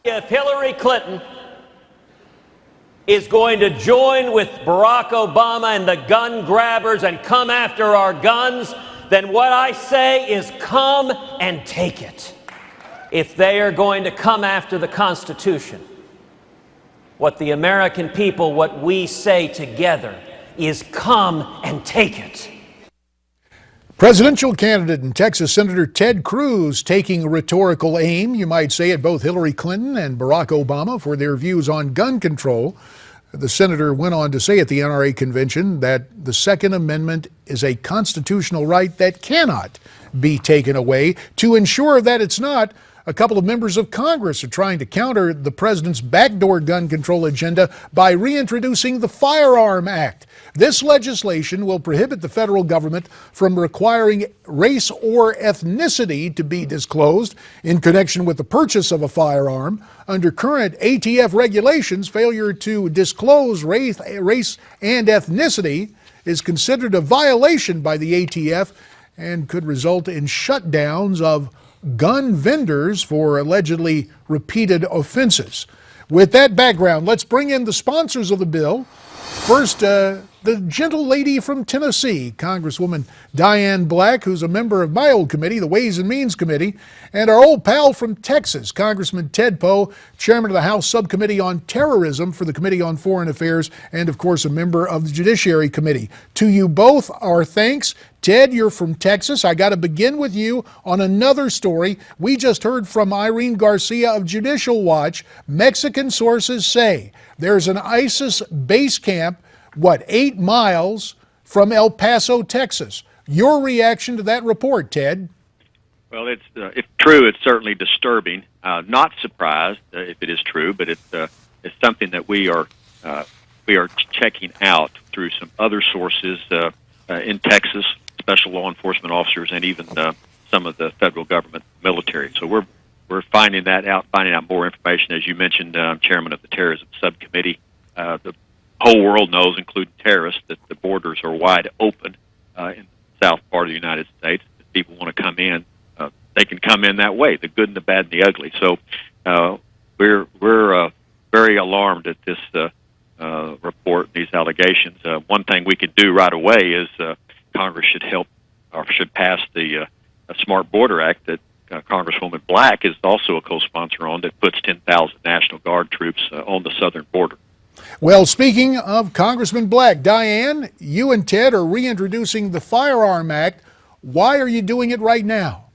If Hillary Clinton is going to join with Barack Obama and the gun grabbers and come after our guns, then what I say is come and take it. If they are going to come after the Constitution, what the American people, what we say together is come and take it. Presidential candidate and Texas Senator Ted Cruz taking rhetorical aim, you might say, at both Hillary Clinton and Barack Obama for their views on gun control. The senator went on to say at the NRA convention that the Second Amendment is a constitutional right that cannot be taken away. To ensure that it's not, a couple of members of Congress are trying to counter the president's backdoor gun control agenda by reintroducing the FIREARM Act. This legislation will prohibit the federal government from requiring race or ethnicity to be disclosed in connection with the purchase of a firearm. Under current ATF regulations, failure to disclose race and ethnicity is considered a violation by the ATF and could result in shutdowns of gun vendors for allegedly repeated offenses. With that background, let's bring in the sponsors of the bill. First, the gentle lady from Tennessee, Congresswoman Diane Black, who's a member of my old committee, the Ways and Means Committee, and our old pal from Texas, Congressman Ted Poe, chairman of the House Subcommittee on Terrorism for the Committee on Foreign Affairs, and of course a member of the Judiciary Committee. To you both, our thanks. Ted, you're from Texas. I got to begin with you on another story. We just heard from Irene Garcia of Judicial Watch. Mexican sources say there's an ISIS base camp, 8 miles from El Paso, Texas. Your reaction to that report, Ted? Well, if true, it's certainly disturbing. Not surprised if it is true, but it's something that we are checking out through some other sources in Texas, special law enforcement officers, and even some of the federal government military. So we're finding out more information. As you mentioned, I'm chairman of the Terrorism Subcommittee. The whole world knows, including terrorists, that the borders are wide open in the south part of the United States. If people want to come in, they can come in that way, the good and the bad and the ugly. So we're very alarmed at this report, these allegations. One thing we can do right away is Congress should help or should pass the Smart Border Act that Congresswoman Black is also a co-sponsor on, that puts 10,000 National Guard troops on the southern border. Well, speaking of Congressman Black, Diane, you and Ted are reintroducing the FIREARM Act. Why are you doing it right now?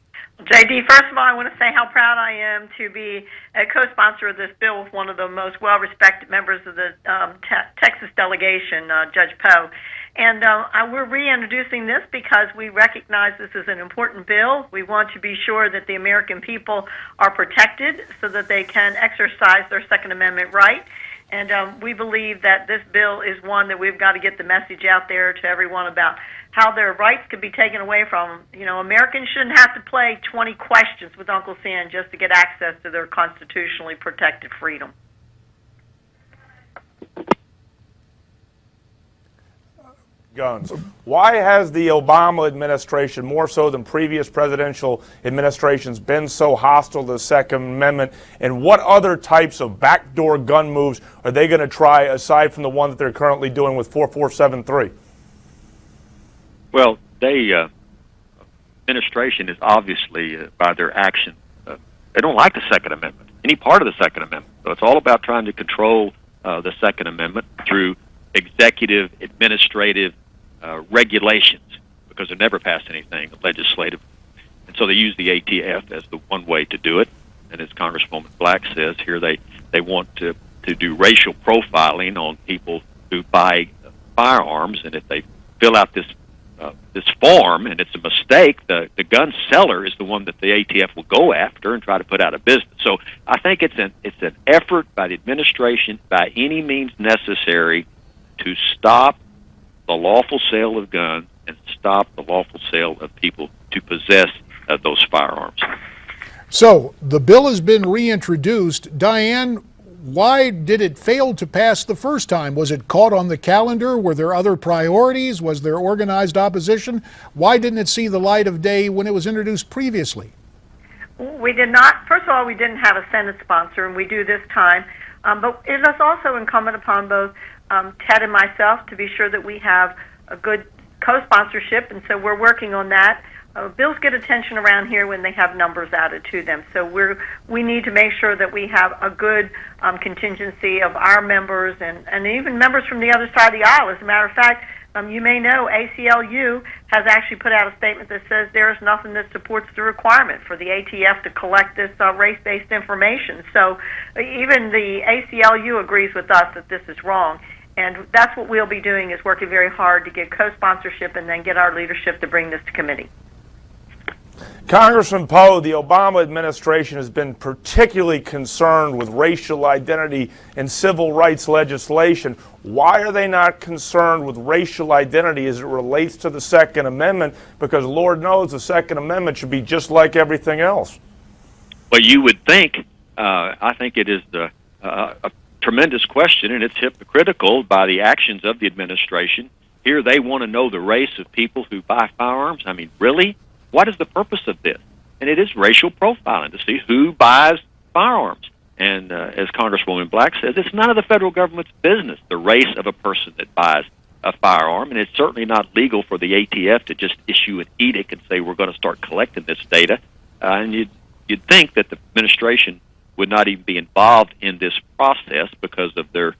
JD, first of all, I want to say how proud I am to be a co-sponsor of this bill with one of the most well-respected members of the Texas delegation, Judge Poe. And we're reintroducing this because we recognize this is an important bill. We want to be sure that the American people are protected so that they can exercise their Second Amendment right. And we believe that this bill is one that we've got to get the message out there to everyone about how their rights could be taken away from them. You know, Americans shouldn't have to play 20 questions with Uncle Sam just to get access to their constitutionally protected freedom. Guns. Why has the Obama administration, more so than previous presidential administrations, been so hostile to the Second Amendment? And what other types of backdoor gun moves are they going to try aside from the one that they're currently doing with 4473? Well, administration is obviously, by their action, they don't like the Second Amendment, any part of the Second Amendment. So it's all about trying to control the Second Amendment through executive, administrative regulations, because they never passed anything legislative. And so they use the ATF as the one way to do it. And as Congresswoman Black says here, they want to do racial profiling on people who buy firearms. And if they fill out this form and it's a mistake, the gun seller is the one that the ATF will go after and try to put out of business. So I think it's an effort by the administration, by any means necessary, to stop the lawful sale of guns and stop the lawful sale of people to possess those firearms. So the bill has been reintroduced. Diane, why did it fail to pass the first time? Was it caught on the calendar? Were there other priorities? Was there organized opposition? Why didn't it see the light of day when it was introduced previously? We did not. First of all, we didn't have a Senate sponsor, and we do this time. But it is also incumbent upon both Ted and myself to be sure that we have a good co-sponsorship, and so we're working on that. Bills get attention around here when they have numbers added to them, so we need to make sure that we have a good contingency of our members and even members from the other side of the aisle. As a matter of fact, you may know ACLU has actually put out a statement that says there is nothing that supports the requirement for the ATF to collect this race-based information. So even the ACLU agrees with us that this is wrong. And that's what we'll be doing, is working very hard to get co-sponsorship and then get our leadership to bring this to committee. Congressman Poe, the Obama administration has been particularly concerned with racial identity and civil rights legislation. Why are they not concerned with racial identity as it relates to the Second Amendment? Because Lord knows the Second Amendment should be just like everything else. Well, you would think, I think it is a tremendous question, and it's hypocritical by the actions of the administration. Here they want to know the race of people who buy firearms. I mean, really? What is the purpose of this? And it is racial profiling to see who buys firearms. And as Congresswoman Black says, it's none of the federal government's business, the race of a person that buys a firearm. And it's certainly not legal for the ATF to just issue an edict and say we're going to start collecting this data. And you'd think that the administration would not even be involved in this process because of their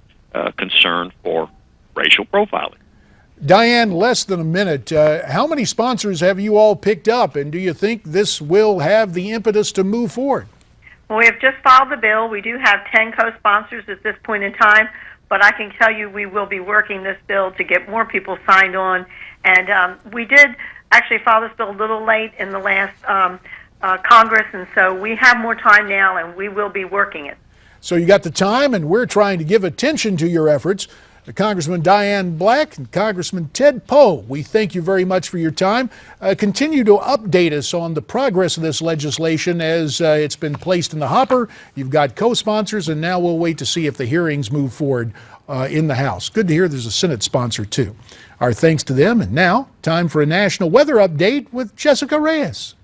concern for racial profiling. Diane, less than a minute. How many sponsors have you all picked up, and do you think this will have the impetus to move forward? Well, we have just filed the bill. We do have 10 co-sponsors at this point in time, but I can tell you we will be working this bill to get more people signed on. And we did actually file this bill a little late in the last Congress, and so we have more time now, and we will be working it. So you got the time, and we're trying to give attention to your efforts. Congressman Diane Black and Congressman Ted Poe, we thank you very much for your time. Continue to update us on the progress of this legislation as it's been placed in the hopper. You've got co-sponsors, and now we'll wait to see if the hearings move forward in the House. Good to hear there's a Senate sponsor, too. Our thanks to them. And now, time for a national weather update with Jessica Reyes.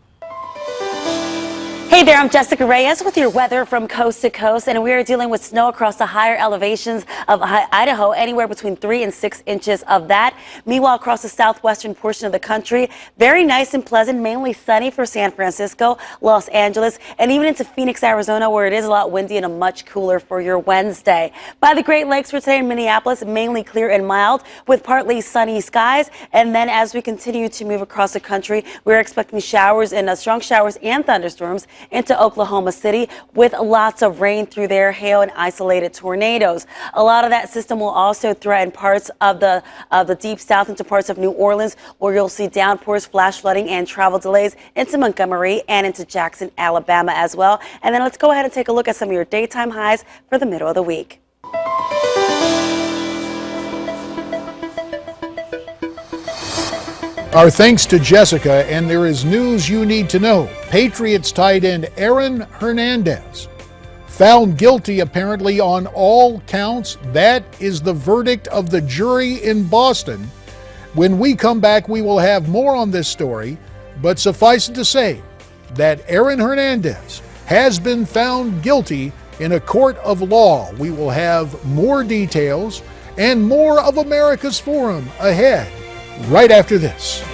Hey there, I'm Jessica Reyes with your weather from coast to coast, and we are dealing with snow across the higher elevations of Idaho, anywhere between 3 and 6 inches of that. Meanwhile, across the southwestern portion of the country, very nice and pleasant, mainly sunny for San Francisco, Los Angeles, and even into Phoenix, Arizona, where it is a lot windy and a much cooler for your Wednesday. By the Great Lakes for today in Minneapolis, mainly clear and mild with partly sunny skies. And then as we continue to move across the country, we're expecting showers and strong showers and thunderstorms into Oklahoma City with lots of rain through there, hail and isolated tornadoes. A lot of that system will also threaten parts of the deep south into parts of New Orleans, where you'll see downpours, flash flooding, and travel delays into Montgomery and into Jackson, Alabama as well. And then let's go ahead and take a look at some of your daytime highs for the middle of the week. Our thanks to Jessica, and there is news you need to know. Patriots tight end Aaron Hernandez found guilty apparently on all counts. That is the verdict of the jury in Boston. When we come back, we will have more on this story, but suffice it to say that Aaron Hernandez has been found guilty in a court of law. We will have more details and more of America's Forum ahead, right after this.